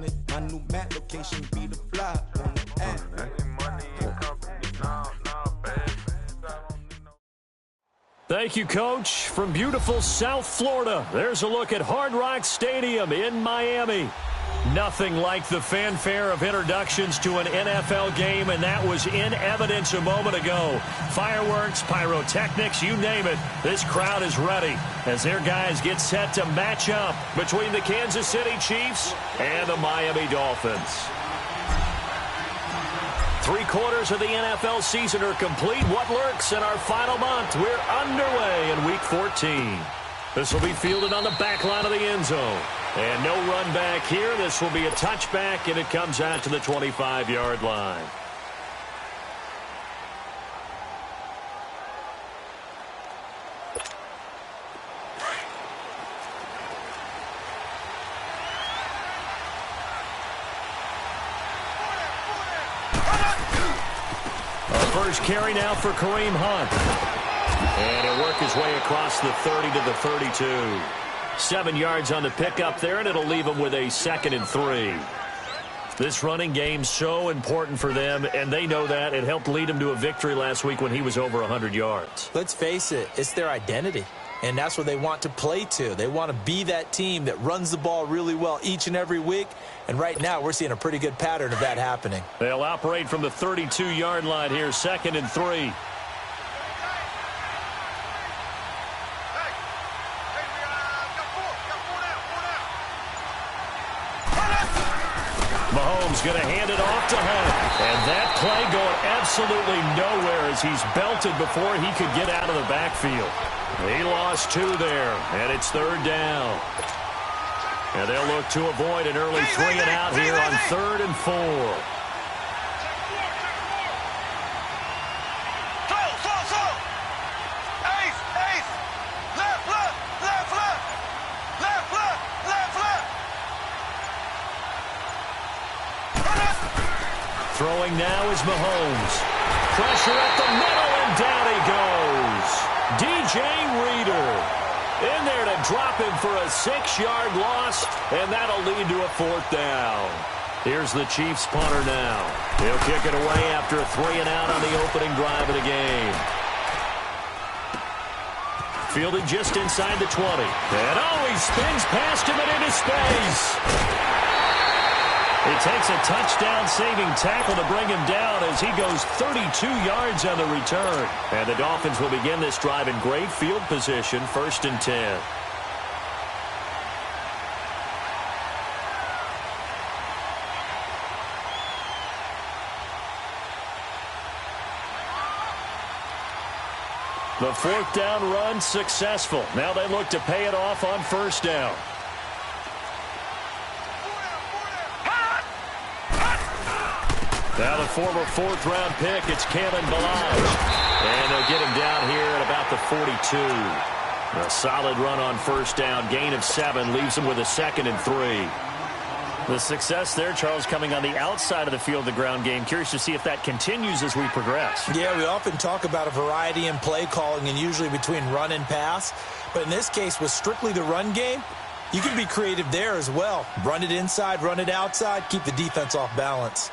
it. My new mat location be the fly on the app. Thank you, Coach. From beautiful South Florida, there's a look at Hard Rock Stadium in Miami. Nothing like the fanfare of introductions to an NFL game, and that was in evidence a moment ago. Fireworks, pyrotechnics, you name it. This crowd is ready as their guys get set to match up between the Kansas City Chiefs and the Miami Dolphins. 3/4 of the NFL season are complete. What lurks in our final month? We're underway in Week 14. This will be fielded on the back line of the end zone. And no run back here. This will be a touchback, and it comes out to the 25-yard line. First carry now for Kareem Hunt. And he'll work his way across the 30 to the 32. 7 yards on the pickup there, and it'll leave him with a 2nd and 3. This running game so important for them, and they know that. It helped lead him to a victory last week when he was over 100 yards. Let's face it, it's their identity, and that's what they want to play to. They want to be that team that runs the ball really well each and every week, and right now we're seeing a pretty good pattern of that happening. They'll operate from the 32-yard line here, 2nd and 3. Mahomes going to hand it off to Hunt. And that play going absolutely nowhere as he's belted before he could get out of the backfield. He lost 2 there, and it's 3rd down. And they'll look to avoid an early 3 and out here on 3rd and 4. Throwing now is Mahomes. Pressure at the middle, and down he goes. DJ Reader in there to drop him for a 6-yard loss, and that'll lead to a 4th down. Here's the Chiefs punter now. He'll kick it away after a 3 and out on the opening drive of the game. Fielded just inside the 20. And he spins past him and into space. It takes a touchdown-saving tackle to bring him down as he goes 32 yards on the return. And the Dolphins will begin this drive in great field position, 1st and 10. The 4th down run successful. Now they look to pay it off on 1st down. Now the former 4th-round pick, it's Kalen Ballage. And they'll get him down here at about the 42. A solid run on 1st down. Gain of 7 leaves him with a 2nd and 3. The success there, Charles, coming on the outside of the field, the ground game. Curious to see if that continues as we progress. Yeah, we often talk about a variety in play calling and usually between run and pass. But in this case, with strictly the run game, you can be creative there as well. Run it inside, run it outside, keep the defense off balance.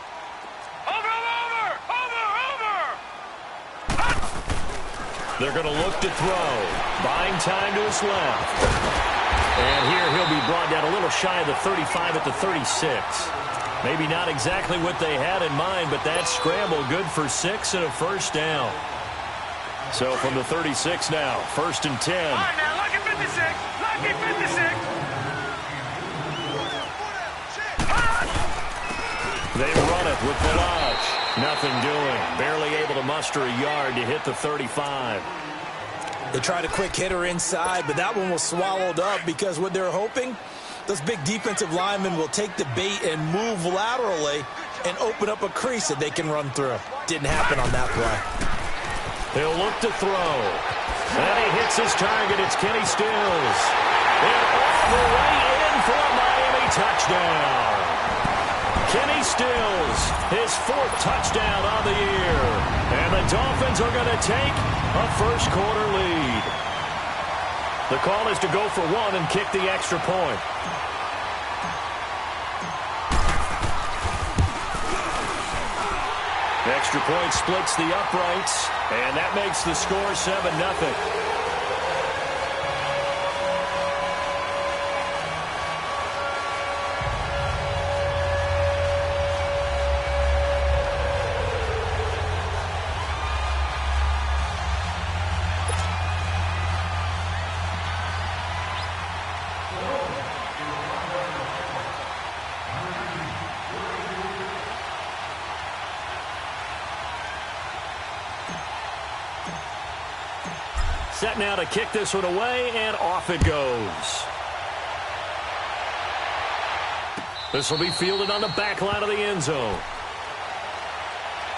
They're going to look to throw. Buying time to his left. And here he'll be brought down a little shy of the 35 at the 36. Maybe not exactly what they had in mind, but that scramble good for 6 and a 1st down. So from the 36 now, 1st and 10. All right, now, lucky 56. Lucky 56. They run it with Ballage. Nothing doing. Barely able to muster a yard to hit the 35. They tried a quick hitter inside, but that one was swallowed up because what they're hoping, those big defensive linemen will take the bait and move laterally and open up a crease that they can run through. Didn't happen on that play. He'll look to throw. And he hits his target. It's Kenny Stills. And all the way in for a Miami touchdown. Kenny Stills, his 4th touchdown on the year. And the Dolphins are going to take a 1st-quarter lead. The call is to go for 1 and kick the extra point. Extra point splits the uprights, and that makes the score 7-0. Set now to kick this one away, and off it goes. This will be fielded on the back line of the end zone.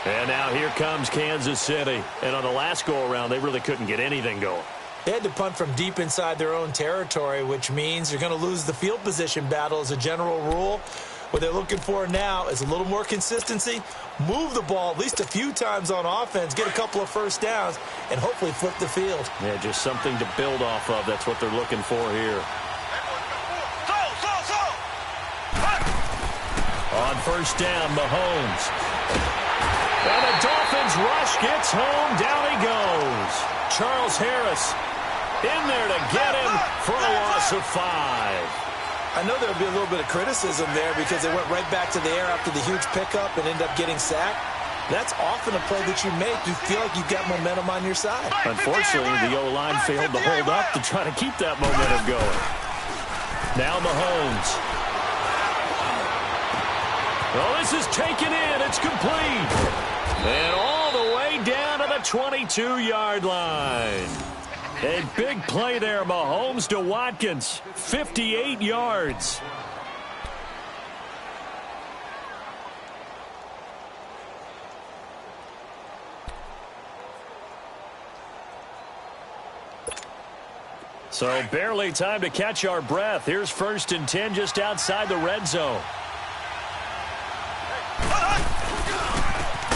And now here comes Kansas City. And on the last go-around, they really couldn't get anything going. They had to punt from deep inside their own territory, which means you're going to lose the field position battle as a general rule. What they're looking for now is a little more consistency, move the ball at least a few times on offense, get a couple of first downs, and hopefully flip the field. Yeah, just something to build off of. That's what they're looking for here. On first down, Mahomes. And the Dolphins rush gets home. Down he goes. Charles Harris in there to get him for a loss of 5. I know there would be a little bit of criticism there because they went right back to the air after the huge pickup and ended up getting sacked. That's often a play that you make. You feel like you've got momentum on your side. Unfortunately, the O-line failed to hold up to try to keep that momentum going. Now Mahomes. Well, this is taken in. It's complete. And all the way down to the 22-yard line. A big play there, Mahomes to Watkins, 58 yards. So barely time to catch our breath. Here's 1st and 10 just outside the red zone.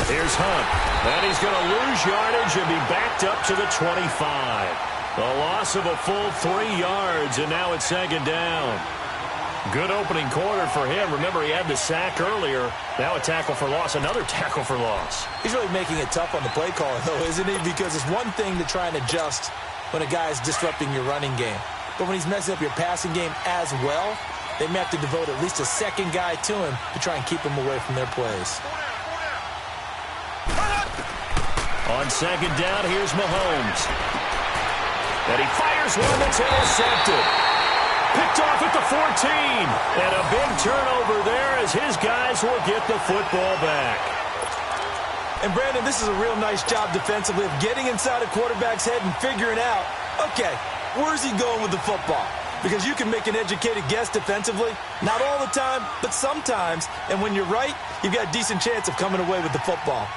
Here's Hunt. And he's going to lose yardage and be backed up to the 25. The loss of a full 3 yards, and now it's 2nd down. Good opening quarter for him. Remember, he had the sack earlier. Now a tackle for loss, another tackle for loss. He's really making it tough on the play caller, though, isn't he? Because it's one thing to try and adjust when a guy is disrupting your running game. But when he's messing up your passing game as well, they may have to devote at least a second guy to him to try and keep him away from their plays. On 2nd down, here's Mahomes. And he fires one that's intercepted. Picked off at the 14. And a big turnover there as his guys will get the football back. And, Brandon, this is a real nice job defensively of getting inside a quarterback's head and figuring out, okay, where's he going with the football? Because you can make an educated guess defensively. Not all the time, but sometimes. And when you're right, you've got a decent chance of coming away with the football.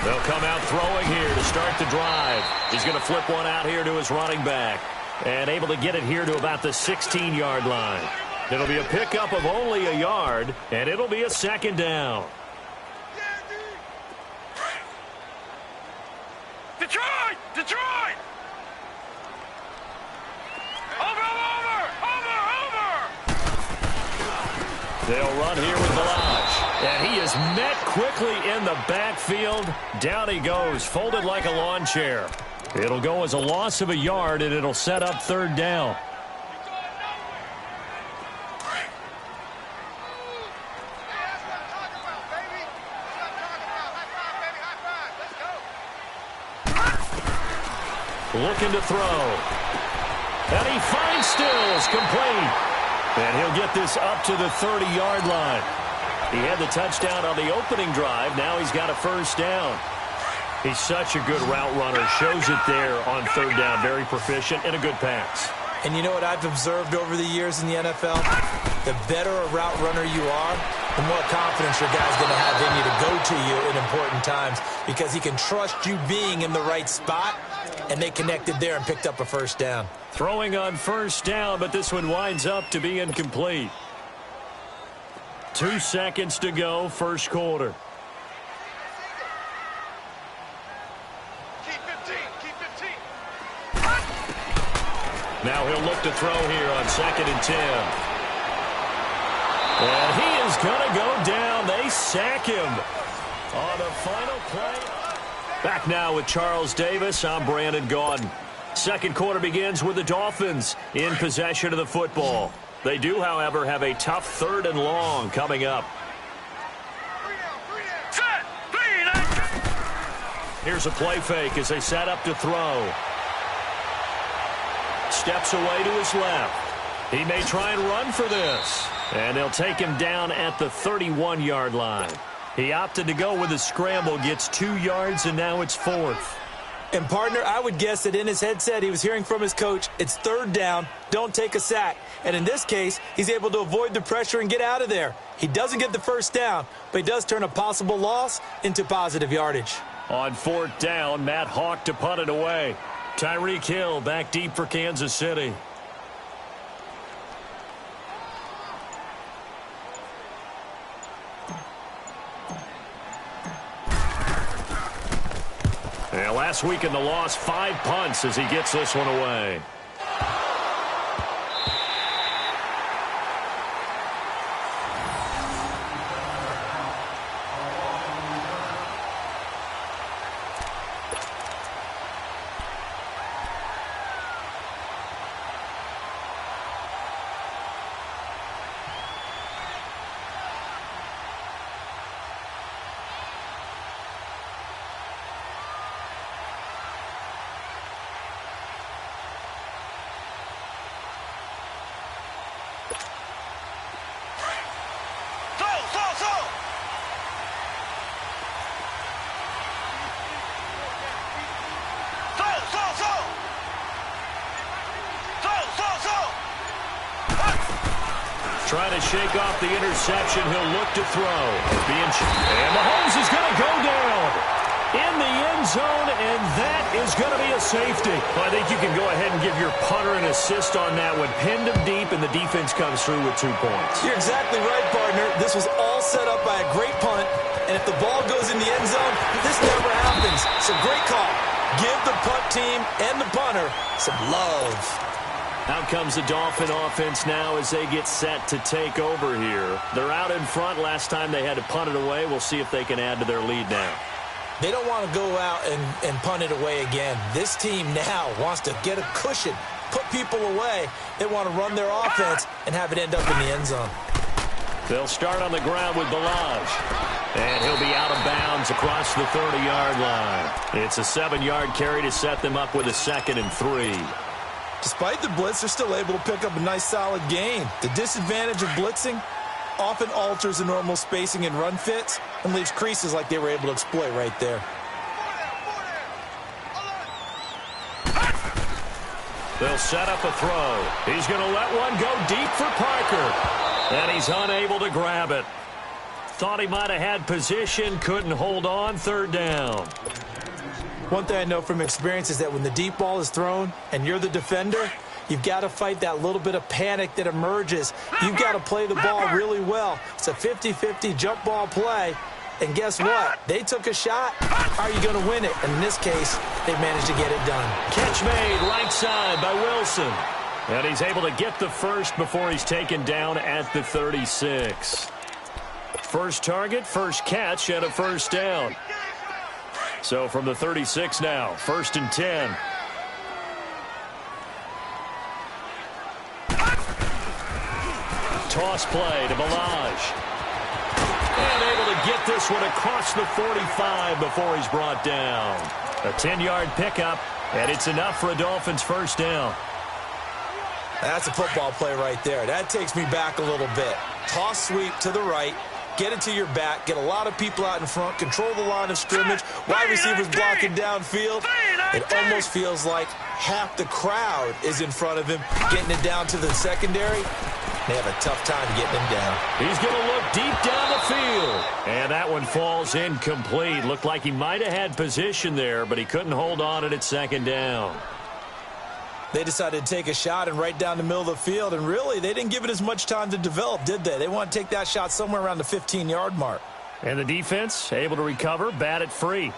They'll come out throwing here to start the drive. He's going to flip one out here to his running back. And able to get it here to about the 16-yard line. It'll be a pickup of only a yard, and it'll be a 2nd down. Detroit! Detroit! Over! They'll run here with Balaj. And he is met quickly in the backfield. Down he goes, folded like a lawn chair. It'll go as a loss of a yard, and it'll set up 3rd down. Looking to throw. And he finds Stills, complete. And he'll get this up to the 30-yard line. He had the touchdown on the opening drive. Now he's got a 1st down. He's such a good route runner. Shows it there on 3rd down. Very proficient and a good pass. And you know what I've observed over the years in the NFL? The better a route runner you are, the more confidence your guy's going to have in you to go to you in important times because he can trust you being in the right spot, and they connected there and picked up a 1st down. Throwing on 1st down, but this one winds up to be incomplete. 2 seconds to go, 1st quarter. Keep 15, keep 15. Now he'll look to throw here on 2nd and 10. And he is going to go down. They sack him on the final play. Back now with Charles Davis. I'm Brandon Gaudin. Second quarter begins with the Dolphins in possession of the football. They do, however, have a tough 3rd and long coming up. Here's a play fake as they set up to throw. Steps away to his left. He may try and run for this. And they'll take him down at the 31-yard line. He opted to go with a scramble, gets 2 yards, and now it's 4th. And, partner, I would guess that in his headset he was hearing from his coach, it's 3rd down, don't take a sack. And in this case, he's able to avoid the pressure and get out of there. He doesn't get the 1st down, but he does turn a possible loss into positive yardage. On 4th down, Matt Hawk to punt it away. Tyreek Hill back deep for Kansas City. Yeah, last week in the loss, 5 punts as he gets this one away. Trying to shake off the interception. He'll look to throw. And Mahomes is going to go down in the end zone, and that is going to be a safety. Well, I think you can go ahead and give your punter an assist on that one. Pinned him deep, and the defense comes through with 2 points. You're exactly right, partner. This was all set up by a great punt, and if the ball goes in the end zone, this never happens. So great call. Give the punt team and the punter some love. Out comes the Dolphin offense now as they get set to take over here. They're out in front. Last time they had to punt it away. We'll see if they can add to their lead now. They don't want to go out and punt it away again. This team now wants to get a cushion, put people away. They want to run their offense and have it end up in the end zone. They'll start on the ground with Balaj. And he'll be out of bounds across the 30-yard line. It's a 7-yard carry to set them up with a 2nd and 3. Despite the blitz, they're still able to pick up a nice solid gain. The disadvantage of blitzing often alters the normal spacing and run fits and leaves creases like they were able to exploit right there. They'll set up a throw. He's going to let one go deep for Parker. And he's unable to grab it. Thought he might have had position, couldn't hold on. 3rd down. One thing I know from experience is that when the deep ball is thrown and you're the defender, you've got to fight that little bit of panic that emerges. You've got to play the ball really well. It's a 50-50 jump ball play. And guess what? They took a shot. Are you going to win it? And in this case, they managed to get it done. Catch made right side by Wilson. And he's able to get the first before he's taken down at the 36. First target, first catch, and a 1st down. So from the 36 now, 1st and 10. Toss play to Balaj. And able to get this one across the 45 before he's brought down. A 10-yard pickup, and it's enough for a Dolphins 1st down. That's a football play right there. That takes me back a little bit. Toss sweep to the right. Get it to your back, get a lot of people out in front, control the line of scrimmage, wide receivers blocking downfield. It almost feels like half the crowd is in front of him, getting it down to the secondary. They have a tough time getting him down. He's going to look deep down the field. And that one falls incomplete. Looked like he might have had position there, but he couldn't hold on at 2nd down. They decided to take a shot and right down the middle of the field, and really, they didn't give it as much time to develop, did they? They want to take that shot somewhere around the 15-yard mark. And the defense able to recover, bat it free.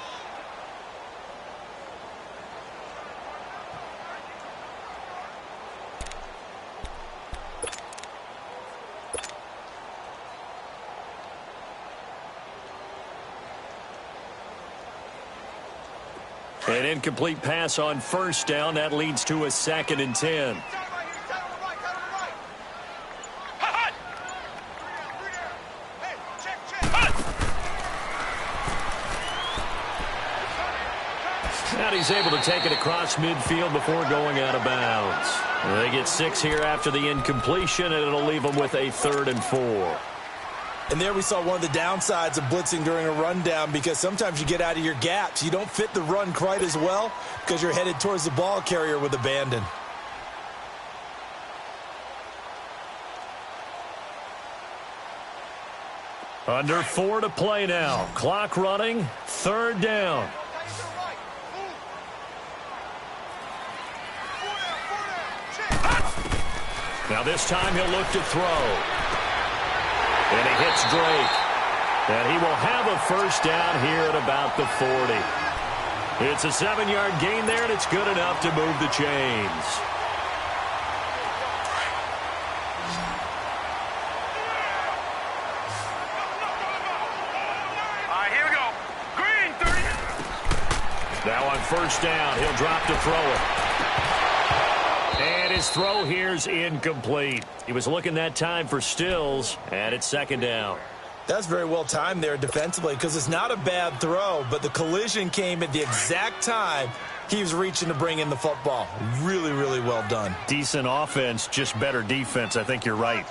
incomplete pass on first down. That leads to a 2nd and 10. And he's able to take it across midfield before going out of bounds. They get 6 here after the incompletion, and it'll leave them with a 3rd and 4. And there we saw one of the downsides of blitzing during a rundown, because sometimes you get out of your gaps. You don't fit the run quite as well because you're headed towards the ball carrier with abandon. Under 4 to play now. Clock running. 3rd down. Now this time he'll look to throw. And he hits Drake. And he will have a 1st down here at about the 40. It's a 7-yard gain there, and it's good enough to move the chains. All right, here we go. Green, 30. Now on 1st down, he'll drop to throw it. And his throw here's incomplete. He was looking that time for Stills, and it's 2nd down. That's very well timed there defensively, because it's not a bad throw, but the collision came at the exact time he was reaching to bring in the football. Really, really well done. Decent offense, just better defense. I think you're right.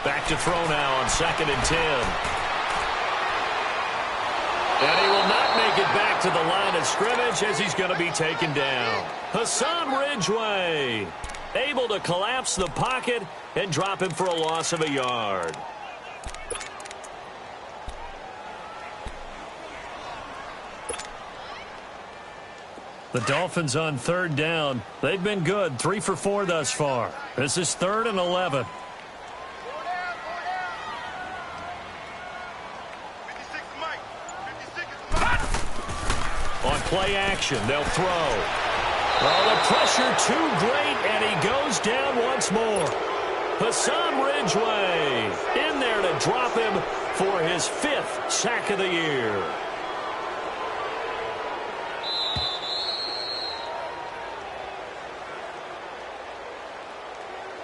Back to throw now on 2nd and 10. And he will not make it back to the line of scrimmage as he's going to be taken down. Hassan Ridgeway able to collapse the pocket and drop him for a loss of a yard. The Dolphins on 3rd down. They've been good, 3 for 4 thus far. This is 3rd and 11. On play action, they'll throw. Oh, the pressure too great, and he goes down once more. Hassan Ridgeway in there to drop him for his 5th sack of the year.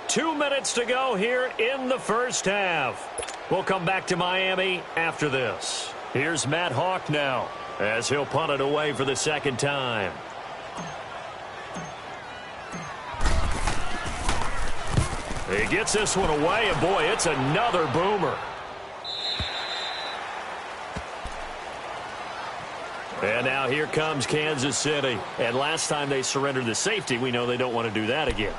Two minutes to go here in the first half. We'll come back to Miami after this. Here's Matt Hawk now, as he'll punt it away for the 2nd time. He gets this one away, and boy, it's another boomer. And now here comes Kansas City. And last time they surrendered the safety, we know they don't want to do that again.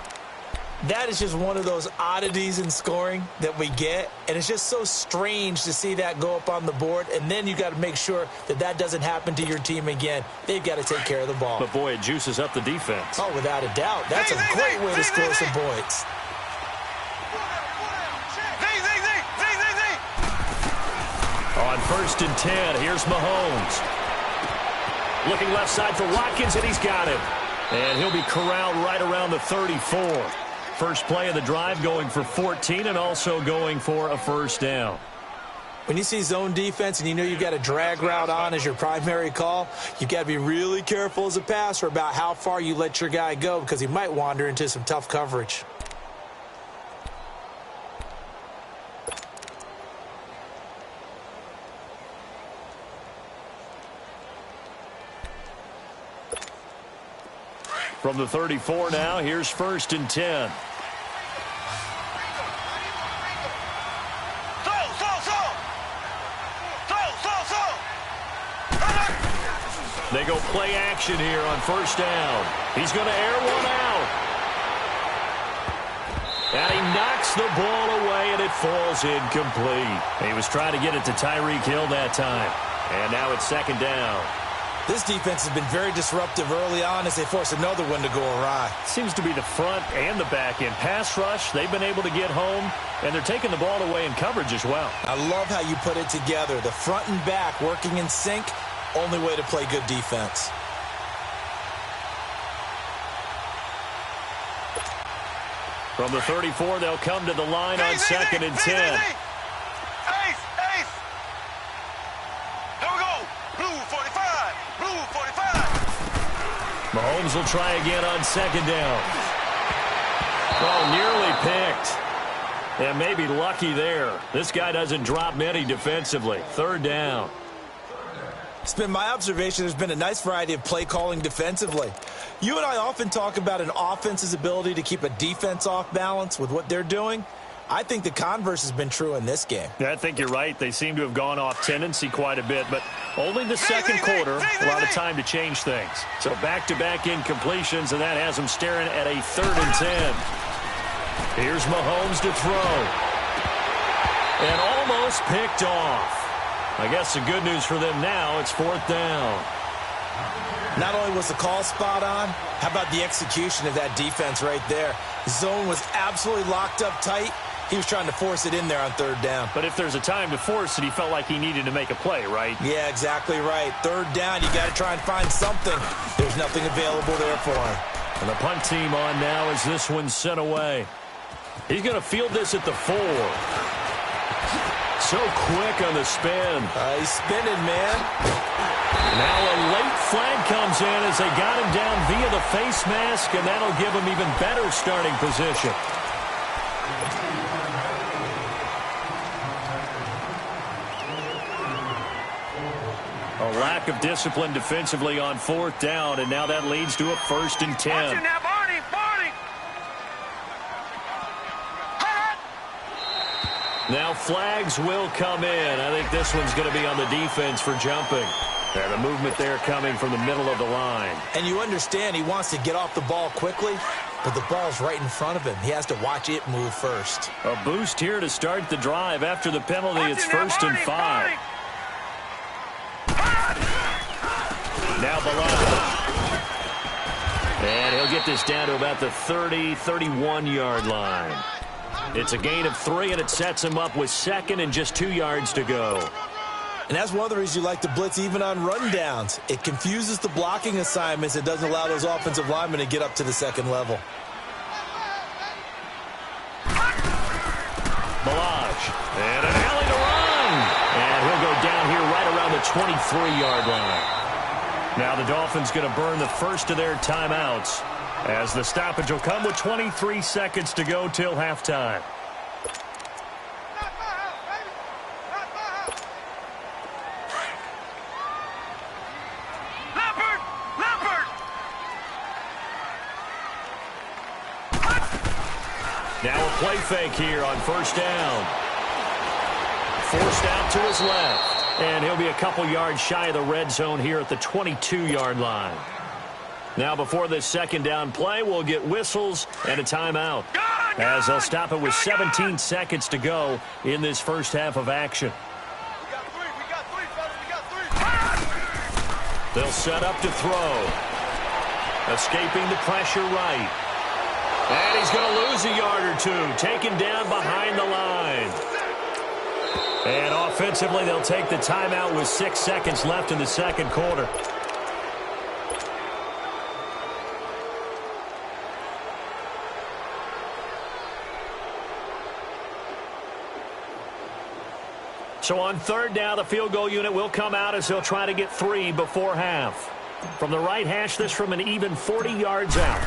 That is just one of those oddities in scoring that we get, and it's just so strange to see that go up on the board, and then you got to make sure that that doesn't happen to your team again. They've got to take care of the ball. But, boy, it juices up the defense. Oh, without a doubt. That's a great way to score some points. On 1st and 10, here's Mahomes. Looking left side for Watkins, and he's got it. And he'll be corralled right around the 34. First play of the drive going for 14 and also going for a 1st down. When you see zone defense and you know you've got a drag route on as your primary call, you've got to be really careful as a passer about how far you let your guy go, because he might wander into some tough coverage. From the 34 now, here's 1st and 10. They go play action here on 1st down. He's going to air one out. And he knocks the ball away, and it falls incomplete. He was trying to get it to Tyreek Hill that time. And now it's 2nd down. This defense has been very disruptive early on as they force another one to go awry. Seems to be the front and the back end. Pass rush, they've been able to get home, and they're taking the ball away in coverage as well. I love how you put it together. The front and back working in sync, only way to play good defense. From the 34, they'll come to the line on 2nd and 10. Ace! Here we go! Blue 45! Blue 45! Mahomes will try again on second down. Oh, nearly picked. And maybe lucky there. This guy doesn't drop many defensively. Third down. It's been my observation there's been a nice variety of play calling defensively. You and I often talk about an offense's ability to keep a defense off balance with what they're doing. I think the converse has been true in this game. Yeah, I think you're right. They seem to have gone off tendency quite a bit, but only the second quarter, a lot of time to change things. So back-to-back incompletions, and that has them staring at a 3rd and 10. Here's Mahomes to throw. And almost picked off. I guess the good news for them now, it's 4th down. Not only was the call spot on, how about the execution of that defense right there? The zone was absolutely locked up tight. He was trying to force it in there on 3rd down. But if there's a time to force it, he felt like he needed to make a play, right? Yeah, exactly right. 3rd down, you got to try and find something. There's nothing available there for him. And the punt team on now as this one's sent away. He's going to field this at the 4. So quick on the spin. He's spinning, man. Now a late flag comes in as they got him down via the face mask, and that'll give him even better starting position. A lack of discipline defensively on 4th down, and now that leads to a 1st and 10. Watching that, Barney! Now flags will come in. I think this one's going to be on the defense for jumping. And the movement there coming from the middle of the line. And you understand he wants to get off the ball quickly, but the ball's right in front of him. He has to watch it move first. A boost here to start the drive. After the penalty, it's 1st and 5. Now Balaj. And he'll get this down to about the 30, 31-yard line. It's a gain of 3, and it sets him up with 2nd and just 2 yards to go. And that's one of the reasons you like to blitz even on rundowns. It confuses the blocking assignments. It doesn't allow those offensive linemen to get up to the 2nd level. Balaj. And an alley to run. And he'll go down here right around the 23-yard line. Now the Dolphins going to burn the first of their timeouts, as the stoppage will come with 23 seconds to go till halftime. Now a play fake here on 1st down. Forced out to his left. And he'll be a couple yards shy of the red zone here at the 22-yard line. Now before this 2nd down play, we'll get whistles and a timeout, as they'll stop it with 17 seconds to go in this first half of action. They'll set up to throw. Escaping the pressure right. And he's going to lose a yard or 2, taken down behind the line. And offensively, they'll take the timeout with 6 seconds left in the 2nd quarter. So on 3rd down, the field goal unit will come out as they'll try to get 3 before half. From the right hash, this from an even 40 yards out.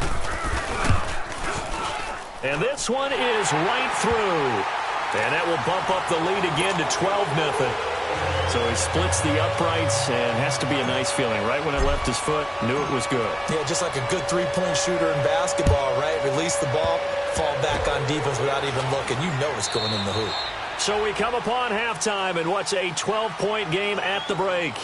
And this one is right through. And that will bump up the lead again to 12-0. So he splits the uprights, and has to be a nice feeling. Right when it left his foot, knew it was good. Yeah, just like a good 3-point shooter in basketball, right? Release the ball, fall back on defense without even looking. You know it's going in the hoop. So we come upon halftime in what's a 12-point game at the break,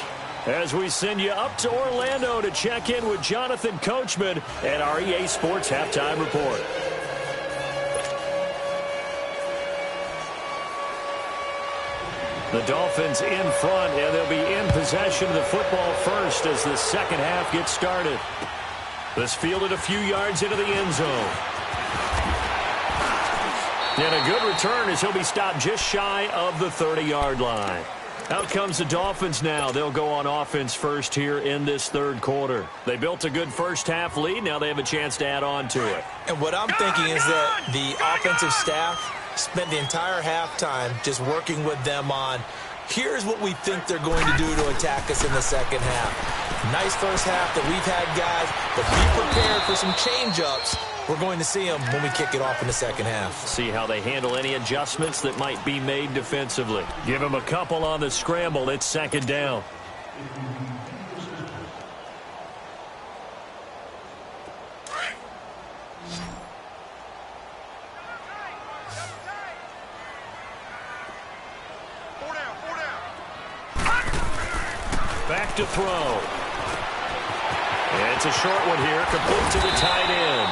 as we send you up to Orlando to check in with Jonathan Coachman and our EA Sports Halftime Report. The Dolphins in front, and they'll be in possession of the football first as the 2nd half gets started. This fielded a few yards into the end zone. And a good return as he'll be stopped just shy of the 30-yard line. Out comes the Dolphins now. They'll go on offense first here in this 3rd quarter. They built a good first half lead. Now they have a chance to add on to it. And what I'm thinking is that the offensive staff spent the entire halftime just working with them on Here's what we think they're going to do to attack us in the second half. Nice first half that we've had, guys, but be prepared for some change-ups. We're going to see them when we kick it off in the second half. See how they handle any adjustments that might be made defensively. Give them a couple on the scramble. It's second down. Back to throw. It's a short one here, complete to the tight end.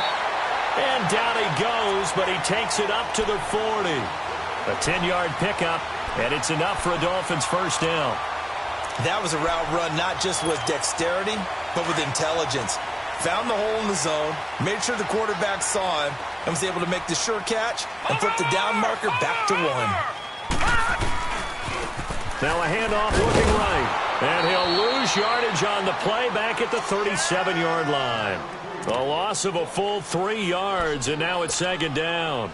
And down he goes, but he takes it up to the 40. A 10-yard pickup, and it's enough for a Dolphins first down. That was a route run not just with dexterity, but with intelligence. Found the hole in the zone, made sure the quarterback saw him, and was able to make the sure catch and put the down marker back to 1. Now a handoff looking right. And he'll lose yardage on the play back at the 37-yard line. A loss of a full 3 yards, and now it's second down.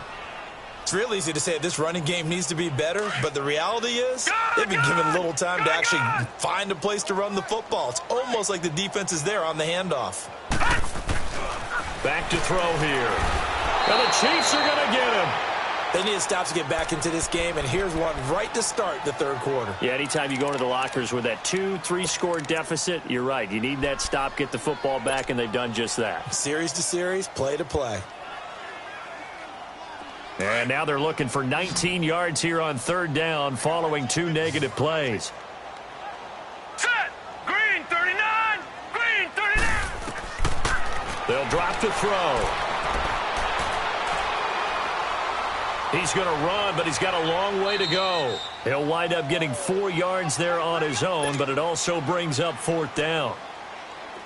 It's real easy to say this running game needs to be better, but the reality is they've been given little time to actually find a place to run the football. It's almost like the defense is there on the handoff. Back to throw here. And the Chiefs are going to get him. They need to stop to get back into this game, and here's one right to start the third quarter. Yeah, anytime you go into the lockers with that 2-3 score deficit, you're right. You need that stop, get the football back, and they've done just that. Series to series, play to play. And now they're looking for 19 yards here on third down following 2 negative plays. Set! Green 39! Green 39! They'll drop the throw. He's going to run, but he's got a long way to go. He'll wind up getting 4 yards there on his own, but it also brings up fourth down.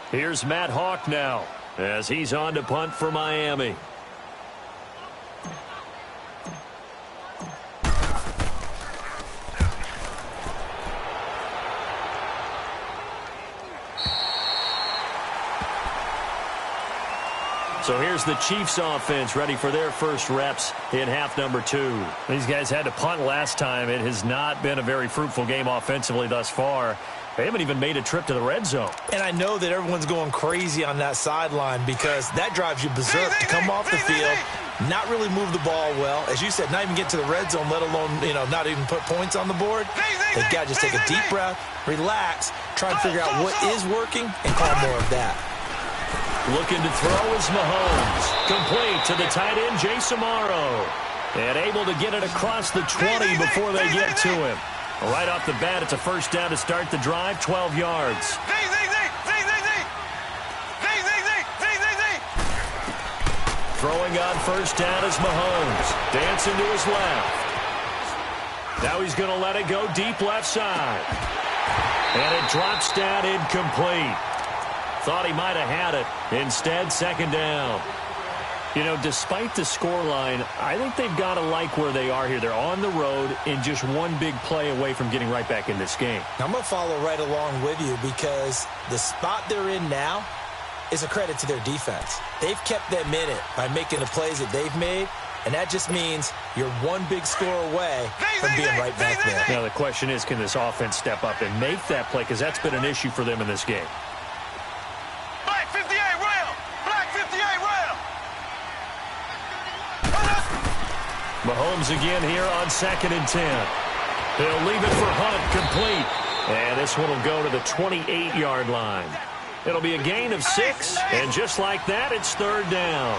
Here's Matt Hawk now as he's on to punt for Miami. So here's the Chiefs offense ready for their first reps in half number 2. These guys had to punt last time. It has not been a very fruitful game offensively thus far. They haven't even made a trip to the red zone. And I know that everyone's going crazy on that sideline because that drives you berserk to come off the field, not really move the ball well. As you said, not even get to the red zone, let alone, not even put points on the board. They've got to just take a deep breath, relax, try and figure out what is working, and call more of that. Looking to throw is Mahomes. Complete to the tight end, Jace Amaro. And able to get it across the 20 before they get to him. Right off the bat, it's a first down to start the drive, 12 yards. Throwing on first down is Mahomes. Dancing to his left. Now he's going to let it go deep left side. And it drops down incomplete. Thought he might have had it. Instead, second down. Despite the scoreline, I think they've got to like where they are here. They're on the road and just one big play away from getting right back in this game. I'm going to follow right along with you because the spot they're in now is a credit to their defense. They've kept them in it by making the plays that they've made, and that just means you're one big score away from being right back there. Now, the question is, can this offense step up and make that play? Because that's been an issue for them in this game. Black 58 rail! Black 58 rail! Mahomes again here on 2nd and 10. He'll leave it for Hunt, complete. And this one will go to the 28-yard line. It'll be a gain of 6, and just like that, it's third down.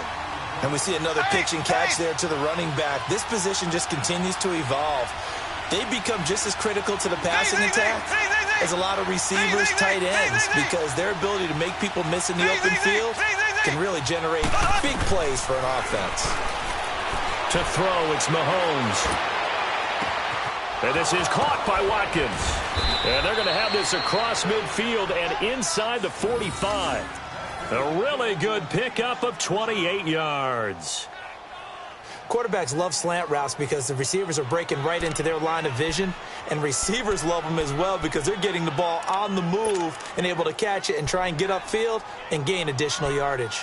And we see another pitch and catch there to the running back. This position just continues to evolve. They've become just as critical to the passing attack as a lot of receivers, tight ends, because their ability to make people miss in the open field can really generate big plays for an offense. To throw, it's Mahomes. And this is caught by Watkins. And they're going to have this across midfield and inside the 45. A really good pickup of 28 yards. Quarterbacks love slant routes because the receivers are breaking right into their line of vision, and receivers love them as well because they're getting the ball on the move and able to catch it and try and get upfield and gain additional yardage.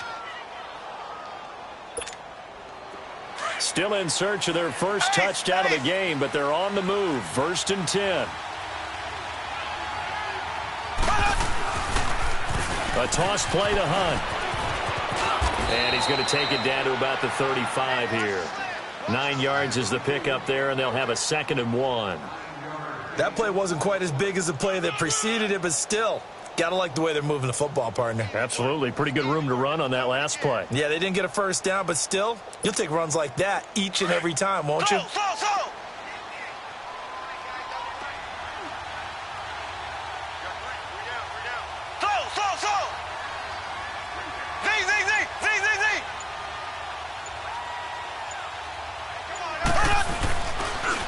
Still in search of their first touchdown of the game, but they're on the move. 1st and 10. A toss play to Hunt. And he's going to take it down to about the 35 here. 9 yards is the pickup there, and they'll have a 2nd and 1. That play wasn't quite as big as the play that preceded it, but still, got to like the way they're moving the football, partner. Absolutely. Pretty good room to run on that last play. Yeah, they didn't get a first down, but still, you'll take runs like that each and every time, won't you?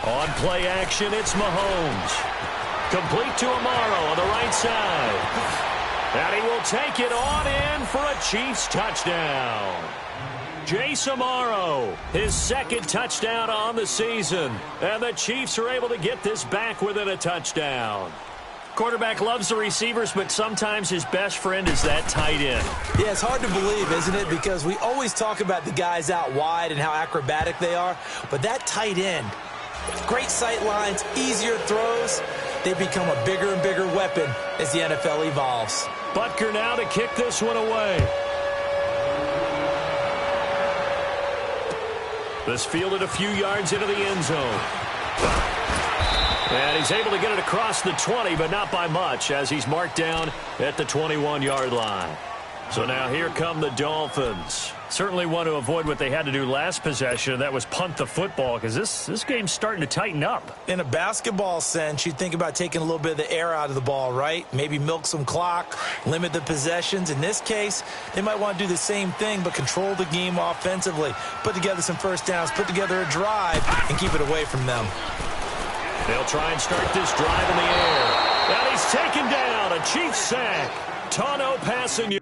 On play action, it's Mahomes. Complete to Amaro on the right side. And he will take it on in for a Chiefs touchdown. Jace Amaro, his 2nd touchdown on the season. And the Chiefs are able to get this back within a touchdown. Quarterback loves the receivers, but sometimes his best friend is that tight end. Yeah, it's hard to believe, isn't it? Because we always talk about the guys out wide and how acrobatic they are. But that tight end, great sight lines, easier throws. They become a bigger and bigger weapon as the NFL evolves. Butker now to kick this one away. This fielded a few yards into the end zone. And he's able to get it across the 20, but not by much, as he's marked down at the 21-yard line. So now here come the Dolphins. Certainly want to avoid what they had to do last possession, and that was punt the football, because this game's starting to tighten up. In a basketball sense, you think about taking a little bit of the air out of the ball, right? Maybe milk some clock, limit the possessions. In this case, they might want to do the same thing, but control the game offensively. Put together some first downs, put together a drive, and keep it away from them. They'll try and start this drive in the air. And he's taken down. A Chiefs sack. Tano passing you.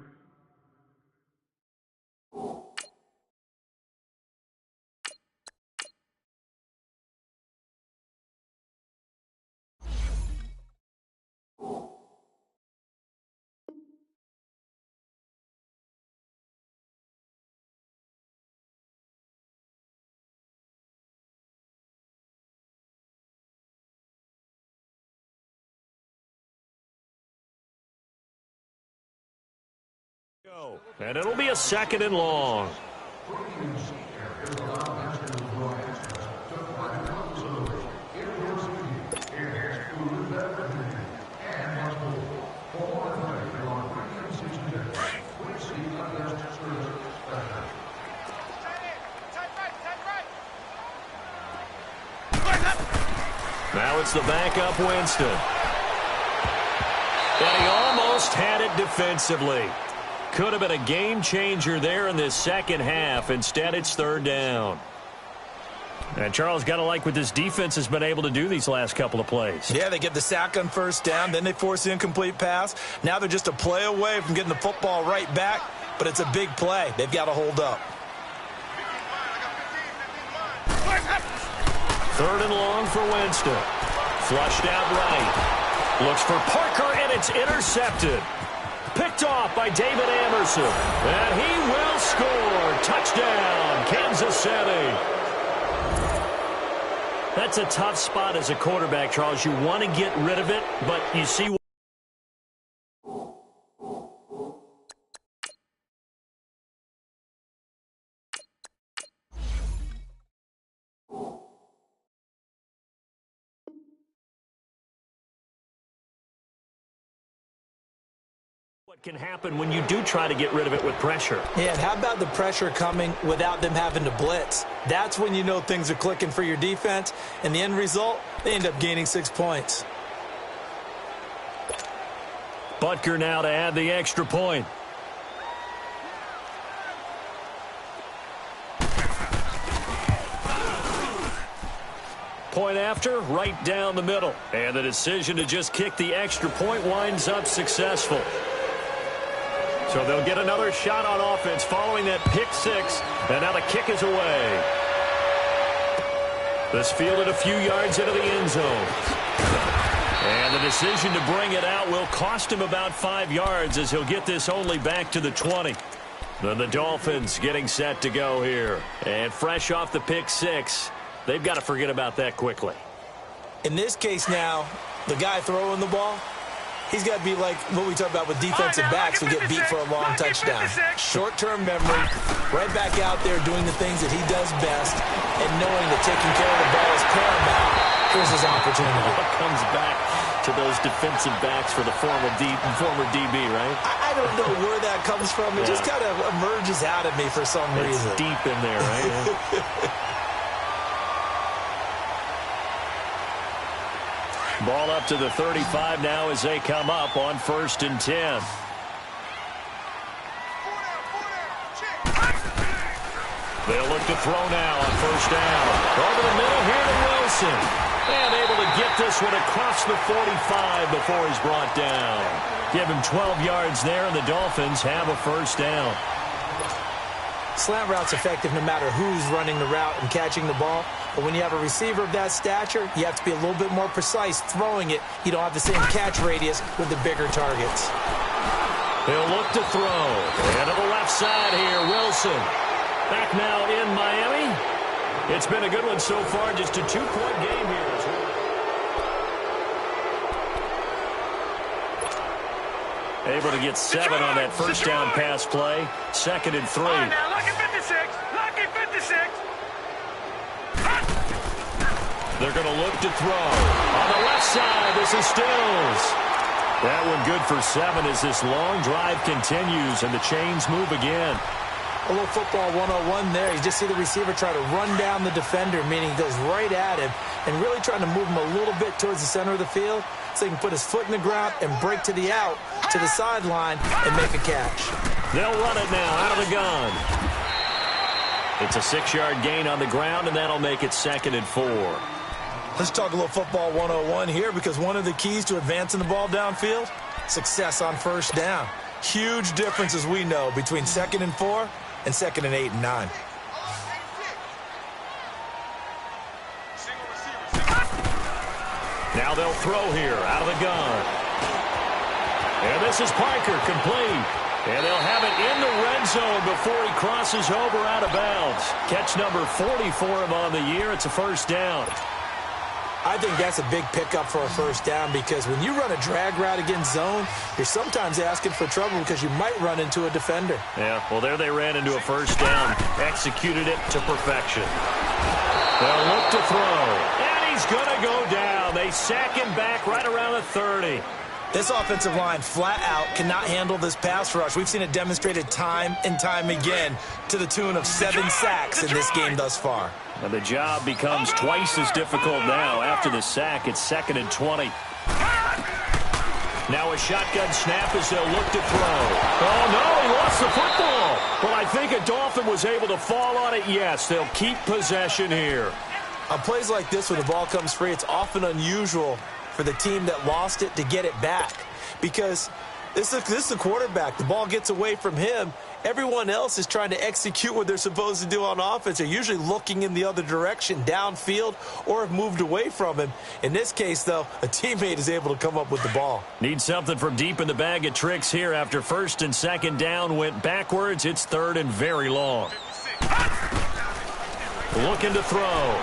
And it'll be a 2nd and long. Now it's the backup Winston. And he almost had it defensively. Could have been a game changer there in this second half. Instead, it's 3rd down. And Charles, got to like what this defense has been able to do these last couple of plays. Yeah, they get the sack on first down, then they force the incomplete pass. Now they're just a play away from getting the football right back, but it's a big play. They've got to hold up. 3rd and long for Winston. Flushed out right. Looks for Parker, and it's intercepted. Picked off by David Amerson. And he will score. Touchdown, Kansas City. That's a tough spot as a quarterback, Charles. You want to get rid of it, but you see what can happen when you do try to get rid of it with pressure. Yeah, and how about the pressure coming without them having to blitz? That's when you know things are clicking for your defense, and the end result, they end up gaining 6 points. Butker now to add the extra point. Point after, right down the middle. And the decision to just kick the extra point winds up successful. So they'll get another shot on offense following that pick six. And now the kick is away. This fielded a few yards into the end zone. And the decision to bring it out will cost him about 5 yards as he'll get this only back to the 20. Then the Dolphins getting set to go here. And fresh off the pick six, they've got to forget about that quickly. In this case now, the guy throwing the ball, He's got to be like what we talk about with defensive backs who get beat for a long touchdown. Short-term memory, right back out there doing the things that he does best, and knowing that taking care of the ball is paramount. Here's his opportunity. Comes back to those defensive backs for the former DB, right? I don't know where that comes from. It just kind of emerges out of me for some reason. It's deep in there, right? Ball up to the 35 now as they come up on 1st and 10. They'll look to throw now on 1st down. Over the middle here to Wilson. And able to get this one across the 45 before he's brought down. Give him 12 yards there, and the Dolphins have a 1st down. Slant route's effective no matter who's running the route and catching the ball. But when you have a receiver of that stature, you have to be a little bit more precise throwing it. You don't have the same catch radius with the bigger targets. He'll look to throw. And to the left side here, Wilson. Back now in Miami. It's been a good one so far, just a 2-point game here. Able to get 7 on that 1st down pass play. 2nd and 3. Now, lucky 56. Lucky 56. They're going to look to throw. On the left side, this is Stills. That one good for 7 as this long drive continues and the chains move again. A little football 101 there. You just see the receiver try to run down the defender, meaning he goes right at him and really trying to move him a little bit towards the center of the field so he can put his foot in the ground and break to the out, to the sideline, and make a catch. They'll run it now out of the gun. It's a 6-yard gain on the ground, and that'll make it 2nd and 4. Let's talk a little football 101 here, because one of the keys to advancing the ball downfield, success on 1st down. Huge difference, as we know, between 2nd and 4 and 2nd and 8 and 9. Now they'll throw here out of the gun. And this is Parker, complete. And they'll have it in the red zone before he crosses over out of bounds. Catch number 40 for him on the year. It's a 1st down. I think that's a big pickup for a 1st down, because when you run a drag route against zone, you're sometimes asking for trouble because you might run into a defender. Yeah, well, there they ran into a 1st down. Executed it to perfection. They'll look to throw. And he's going to go down. They sack him back right around the 30. This offensive line flat out cannot handle this pass rush. We've seen it demonstrated time and time again to the tune of 7 sacks in this game thus far. And the job becomes twice as difficult now. After the sack, it's 2nd and 20. Now a shotgun snap as they'll look to throw. Oh, no, he lost the football. Well, I think a Dolphin was able to fall on it. Yes, they'll keep possession here. On plays like this, when the ball comes free, it's often unusual for the team that lost it to get it back, because this is the quarterback. The ball gets away from him. Everyone else is trying to execute what they're supposed to do on offense. They're usually looking in the other direction, downfield, or have moved away from him. In this case, though, a teammate is able to come up with the ball. Need something from deep in the bag of tricks here. After 1st and 2nd down went backwards, it's 3rd and very long. Looking to throw.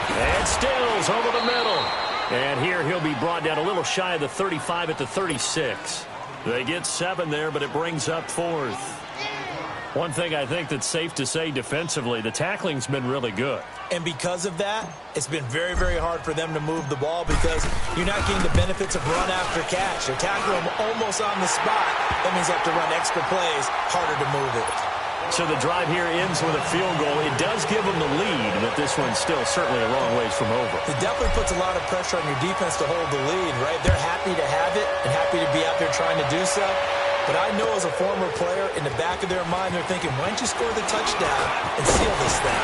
And Stills over the middle. And here he'll be brought down a little shy of the 35 at the 36. They get 7 there, but it brings up 4th. One thing I think that's safe to say defensively, the tackling's been really good. And because of that, it's been very, very hard for them to move the ball, because you're not getting the benefits of run after catch. They're tackling them almost on the spot. That means they have to run extra plays, harder to move it. So the drive here ends with a field goal. It does give them the lead, but this one's still certainly a long ways from over. It definitely puts a lot of pressure on your defense to hold the lead, right? They're happy to have it and happy to be out there trying to do so. But I know as a former player, in the back of their mind, they're thinking, why don't you score the touchdown and seal this thing?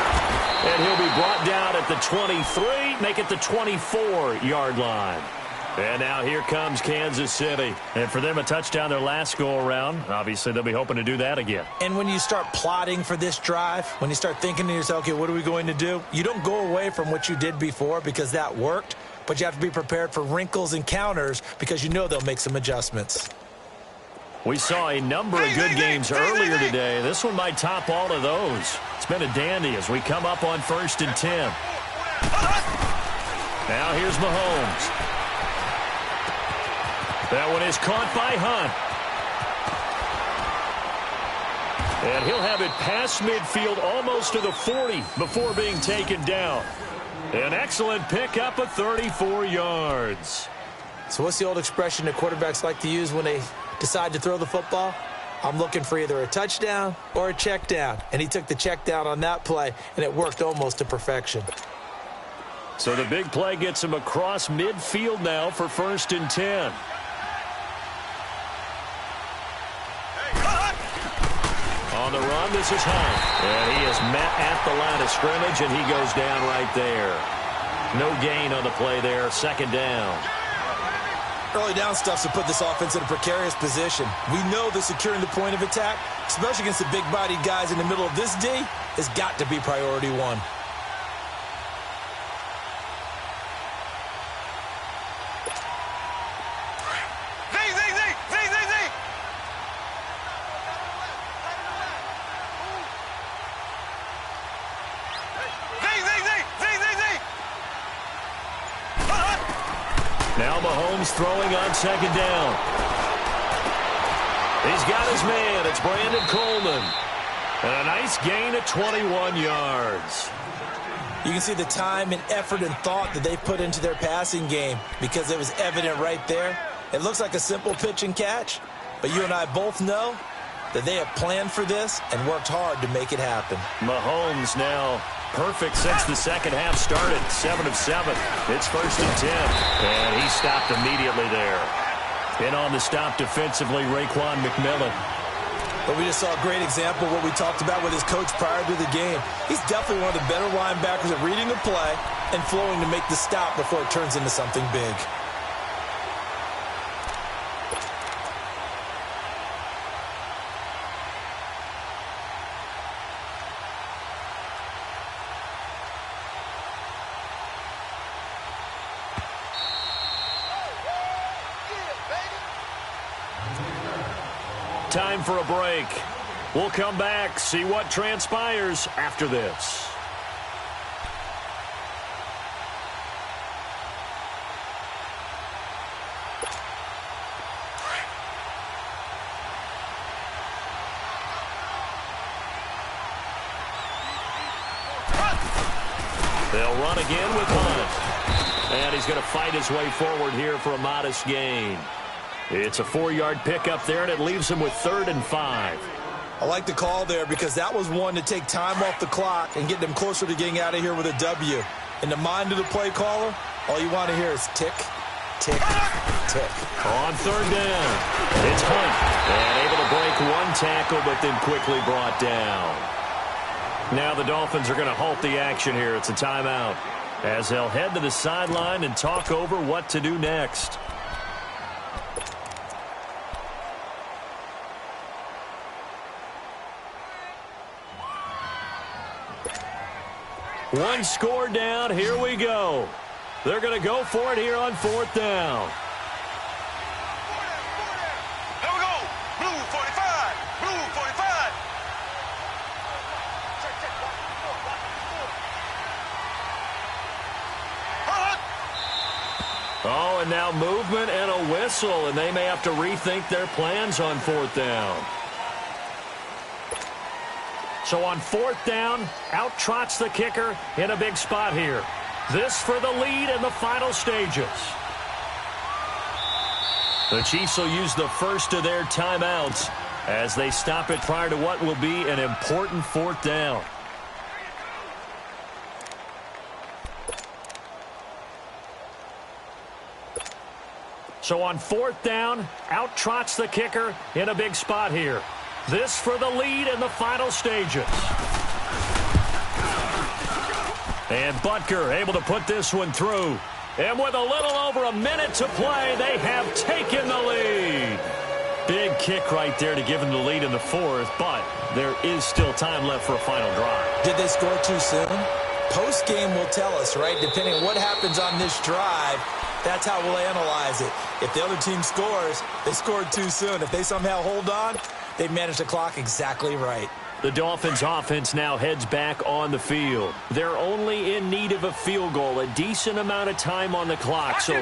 And he'll be brought down at the 23, make it the 24-yard line. And now here comes Kansas City. And for them, a touchdown their last go-around. Obviously, they'll be hoping to do that again. And when you start plotting for this drive, when you start thinking to yourself, okay, what are we going to do? You don't go away from what you did before because that worked, but you have to be prepared for wrinkles and counters because you know they'll make some adjustments. We saw a number of good games earlier today. This one might top all of those. It's been a dandy as we come up on 1st and 10. Now here's Mahomes. That one is caught by Hunt. And he'll have it past midfield almost to the 40 before being taken down. An excellent pickup of 34 yards. So what's the old expression that quarterbacks like to use when they decide to throw the football? I'm looking for either a touchdown or a check down. And he took the check down on that play, and it worked almost to perfection. So the big play gets him across midfield now for 1st and 10. On the run, this is Hunt. And he is met at the line of scrimmage, and he goes down right there. No gain on the play there, 2nd down. Early down stuff's to put this offense in a precarious position. We know that securing the point of attack, especially against the big-bodied guys in the middle of this D, has got to be priority one. Now Mahomes throwing on 2nd down. He's got his man. It's Brandon Coleman. And a nice gain of 21 yards. You can see the time and effort and thought that they put into their passing game because it was evident right there. It looks like a simple pitch and catch, but you and I both know that they have planned for this and worked hard to make it happen. Mahomes now perfect since the 2nd half started. 7 of 7. It's 1st and 10. And he stopped immediately there. In on the stop defensively, Raekwon McMillan. But we just saw a great example of what we talked about with his coach prior to the game. He's definitely one of the better linebackers at reading the play and flowing to make the stop before it turns into something big. Time for a break. We'll come back, see what transpires after this. They'll run again with Hunt. And he's going to fight his way forward here for a modest gain. It's a 4-yard pickup there, and it leaves him with 3rd and 5. I like the call there because that was one to take time off the clock and get them closer to getting out of here with a W. In the mind of the play caller, all you want to hear is tick, tick, tick. On 3rd down, it's Hunt. And able to break one tackle, but then quickly brought down. Now the Dolphins are going to halt the action here. It's a timeout as they'll head to the sideline and talk over what to do next. One score down. Here we go. They're going to go for it here on 4th down. Here we go. Blue 45. Blue 45. Oh, and now movement and a whistle, and they may have to rethink their plans on 4th down. So on 4th down, out trots the kicker in a big spot here. This for the lead in the final stages. The Chiefs will use the first of their timeouts as they stop it prior to what will be an important 4th down. So on 4th down, out trots the kicker in a big spot here. This for the lead in the final stages. And Butker able to put this one through. And with a little over a minute to play, they have taken the lead. Big kick right there to give them the lead in the 4th, but there is still time left for a final drive. Did they score too soon? Post-game will tell us, right? Depending on what happens on this drive, that's how we'll analyze it. If the other team scores, they scored too soon. If they somehow hold on, they managed the clock exactly right. The Dolphins offense now heads back on the field. They're only in need of a field goal, a decent amount of time on the clock. So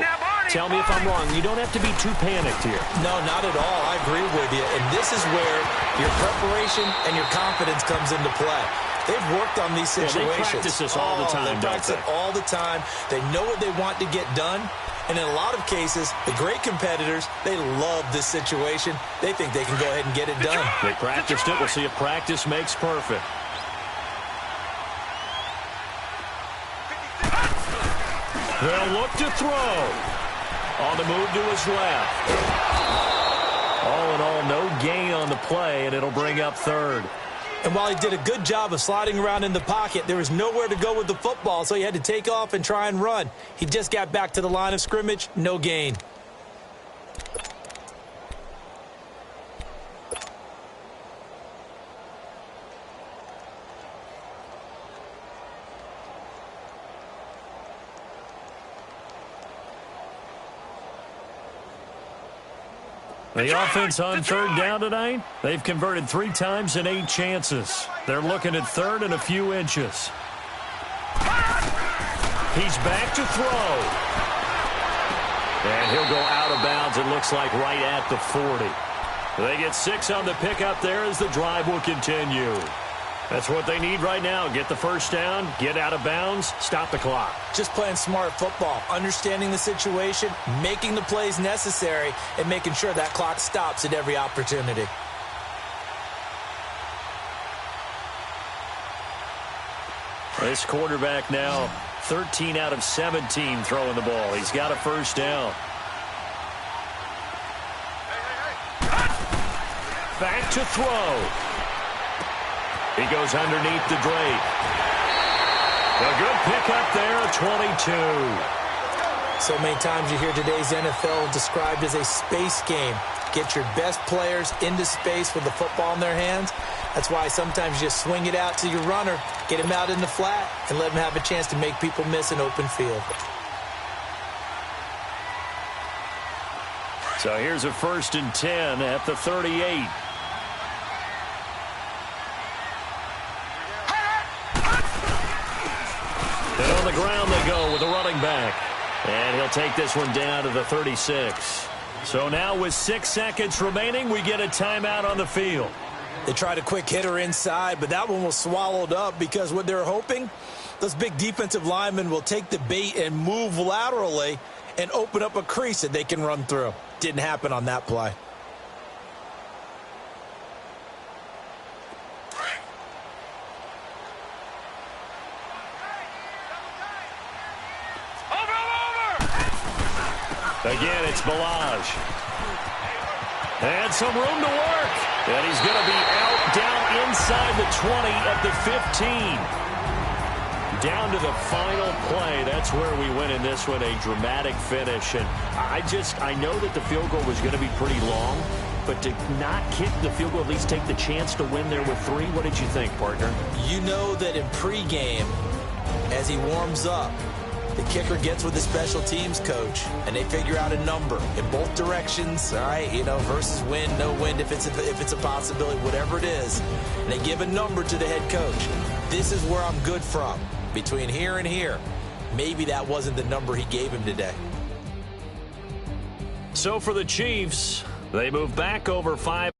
Tell me if I'm wrong. You don't have to be too panicked here. No, not at all. I agree with you. And this is where your preparation and your confidence comes into play. They've worked on these situations. Yeah, they practice this all the time, They practice it all the time. They know what they want to get done. And in a lot of cases, the great competitors, they love this situation. They think they can go ahead and get it done. They practiced it. We'll see if practice makes perfect. They'll look to throw. On the move to his left. All in all, no gain on the play, and it'll bring up third. And while he did a good job of sliding around in the pocket, there was nowhere to go with the football, so he had to take off and try and run. He just got back to the line of scrimmage, no gain. The offense on third down tonight, they've converted 3 times in 8 chances. They're looking at third and a few inches. He's back to throw. And he'll go out of bounds, it looks like, right at the 40. They get 6 on the pickup there as the drive will continue. That's what they need right now. Get the first down, get out of bounds, stop the clock. Just playing smart football, understanding the situation, making the plays necessary, and making sure that clock stops at every opportunity. This quarterback now 13 out of 17 throwing the ball. He's got a first down. Back to throw. He goes underneath the Drake. A good pickup there, a 22. So many times you hear today's NFL described as a space game. Get your best players into space with the football in their hands. That's why sometimes you just swing it out to your runner, get him out in the flat, and let him have a chance to make people miss an open field. So here's a 1st and 10 at the 38. And on the ground they go with the running back. And he'll take this one down to the 36. So now with 6 seconds remaining, we get a timeout on the field. They tried a quick hitter inside, but that one was swallowed up because what they're hoping, those big defensive linemen will take the bait and move laterally and open up a crease that they can run through. Didn't happen on that play. Again, it's Balaj. And some room to work. And he's going to be out down inside the 20 at the 15. Down to the final play. That's where we win in this one, a dramatic finish. And I know that the field goal was going to be pretty long, but to not kick the field goal, at least take the chance to win there with 3, what did you think, partner? You know that in pregame, as he warms up, the kicker gets with the special teams coach, and they figure out a number in both directions, all right, versus win, no win, if it's a possibility, whatever it is. And they give a number to the head coach. This is where I'm good from. Between here and here, maybe that wasn't the number he gave him today. So for the Chiefs, they move back over 5.